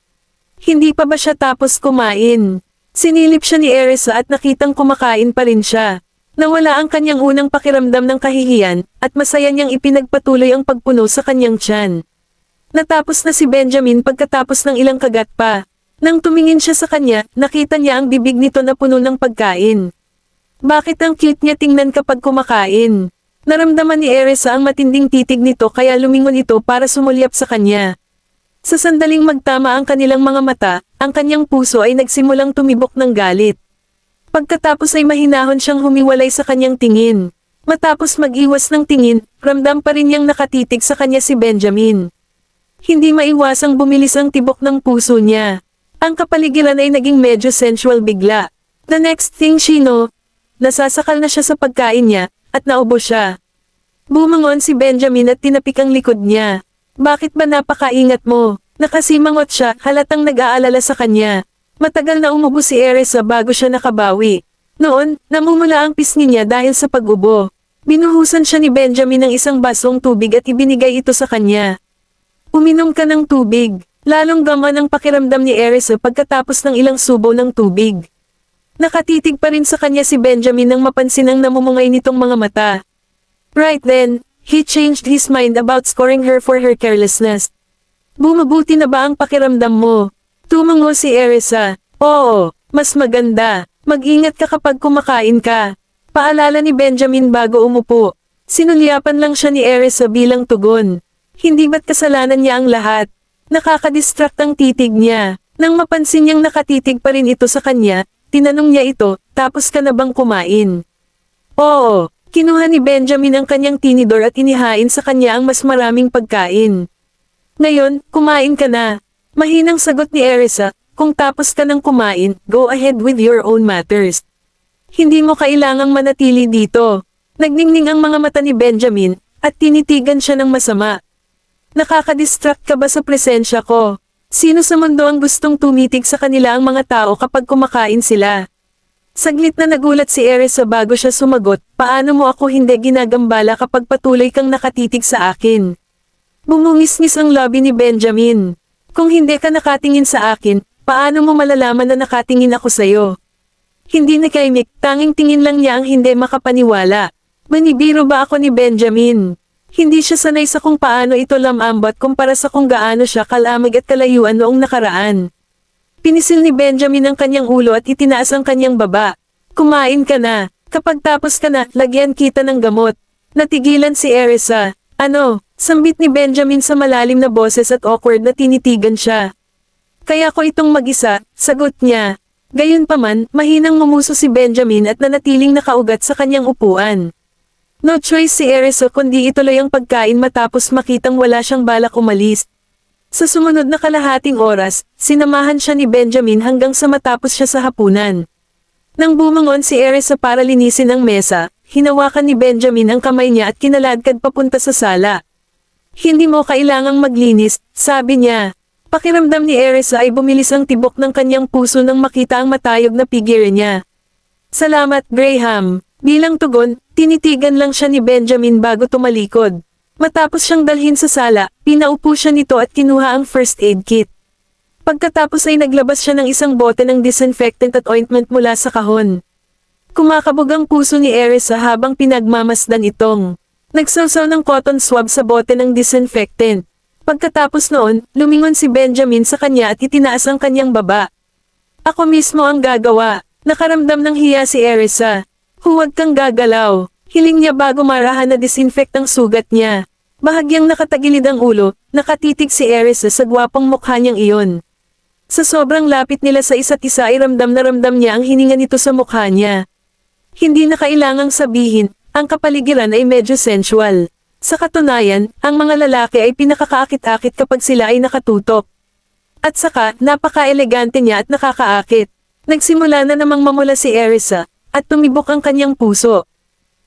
Hindi pa ba siya tapos kumain? Sinilip siya ni Erisa at nakitang kumakain pa rin siya. Nawala ang kanyang unang pakiramdam ng kahihiyan, at masaya niyang ipinagpatuloy ang pagpuno sa kanyang tiyan. Natapos na si Benjamin pagkatapos ng ilang kagat pa. Nang tumingin siya sa kanya, nakita niya ang bibig nito na puno ng pagkain. Bakit ang cute niya tingnan kapag kumakain? Naramdaman ni Erisa ang matinding titig nito kaya lumingon ito para sumulyap sa kanya. Sa sandaling magtama ang kanilang mga mata, ang kanyang puso ay nagsimulang tumibok ng galit. Pagkatapos ay mahinahon siyang humiwalay sa kanyang tingin. Matapos mag-iwas ng tingin, ramdam pa rin niyang nakatitig sa kanya si Benjamin. Hindi maiwasang bumilis ang tibok ng puso niya. Ang kapaligiran ay naging medyo sensual bigla. The next thing she know, nasasakal na siya sa pagkain niya, at naubo siya. Bumangon si Benjamin at tinapik ang likod niya. Bakit ba napakaingat mo? Nakasimangot siya, halatang nag-aalala sa kanya. Matagal na umubo si Erisa bago siya nakabawi. Noon, namumula ang pisngi niya dahil sa pag-ubo. Binuhusan siya ni Benjamin ng isang basong tubig at ibinigay ito sa kanya. Uminom ka ng tubig. Lalong gaman ang pakiramdam ni Erisa pagkatapos ng ilang subo ng tubig. Nakatitig pa rin sa kanya si Benjamin nang mapansin ang namumungay nitong mga mata. Right then, he changed his mind about scoring her for her carelessness. Bumubuti na ba ang pakiramdam mo? Tumango si Erisa. Oo, mas maganda. Mag-ingat ka kapag kumakain ka. Paalala ni Benjamin bago umupo. Sinulyapan lang siya ni Erisa bilang tugon. Hindi ba't kasalanan niya ang lahat? Nakakadistract ang titig niya. Nang mapansin niyang nakatitig pa rin ito sa kanya, tinanong niya ito, tapos ka na bang kumain? Oo. Kinuha ni Benjamin ang kanyang tinidor at inihain sa kanya ang mas maraming pagkain. Ngayon, kumain ka na. Mahinang sagot ni Erisa, kung tapos ka ng kumain, go ahead with your own matters. Hindi mo kailangang manatili dito. Nagningning ang mga mata ni Benjamin, at tinitigan siya ng masama. Nakakadistract ka ba sa presensya ko? Sino sa mundo ang gustong tumitig sa kanila ang mga tao kapag kumakain sila? Saglit na nagulat si Erisa bago siya sumagot, paano mo ako hindi ginagambala kapag patuloy kang nakatitig sa akin? Bumungis-ngis ang labi ni Benjamin. Kung hindi ka nakatingin sa akin, paano mo malalaman na nakatingin ako sa'yo? Hindi nakaimik, tanging tingin lang niya ang hindi makapaniwala. Manibiro ba ako ni Benjamin? Hindi siya sanay sa kung paano ito lamambot kumpara sa kung gaano siya kalamig at kalayuan noong nakaraan. Pinisil ni Benjamin ang kanyang ulo at itinaas ang kanyang baba. Kumain ka na. Kapag tapos ka na, lagyan kita ng gamot. Natigilan si Erisa. Ano? Sambit ni Benjamin sa malalim na boses at awkward na tinitigan siya. Kaya ko itong mag-isa, sagot niya. Gayunpaman, mahinang ngumuso si Benjamin at nanatiling nakaugat sa kanyang upuan. No choice si Erisa kundi ituloy ang pagkain matapos makitang wala siyang balak umalis. Sa sumunod na kalahating oras, sinamahan siya ni Benjamin hanggang sa matapos siya sa hapunan. Nang bumangon si Erisa para linisin ang mesa, hinawakan ni Benjamin ang kamay niya at kinaladkad papunta sa sala. Hindi mo kailangang maglinis, sabi niya. Pakiramdam ni Erisa ay bumilis ang tibok ng kanyang puso nang makita ang matayog na figure niya. Salamat, Graham. Bilang tugon, tinitigan lang siya ni Benjamin bago tumalikod. Matapos siyang dalhin sa sala, pinaupo siya nito at kinuha ang first aid kit. Pagkatapos ay naglabas siya ng isang bote ng disinfectant at ointment mula sa kahon. Kumakabog ang puso ni Erisa habang pinagmamasdan itong. Nagsawsaw ng cotton swab sa bote ng disinfectant. Pagkatapos noon, lumingon si Benjamin sa kanya at itinaas ang kanyang baba. Ako mismo ang gagawa. Nakaramdam ng hiya si Erisa. Huwag kang gagalaw. Hiling niya bago marahan na disinfect ang sugat niya. Bahagyang nakatagilid ang ulo, nakatitig si Erisa sa gwapong mukha niyang iyon. Sa sobrang lapit nila sa isa't isa ay ramdam na ramdam niya ang hininga nito sa mukha niya. Hindi na kailangang sabihin, ang kapaligiran ay medyo sensual. Sa katunayan, ang mga lalaki ay pinakakaakit-akit kapag sila ay nakatutok. At saka, napaka-elegante niya at nakakaakit. Nagsimula na namang mamula si Erisa, at tumibok ang kanyang puso.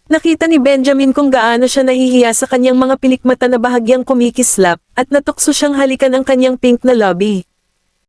Nakita ni Benjamin kung gaano siya nahihiya sa kanyang mga pilikmata na bahagyang kumikislap, at natukso siyang halikan ang kanyang pink na lobby.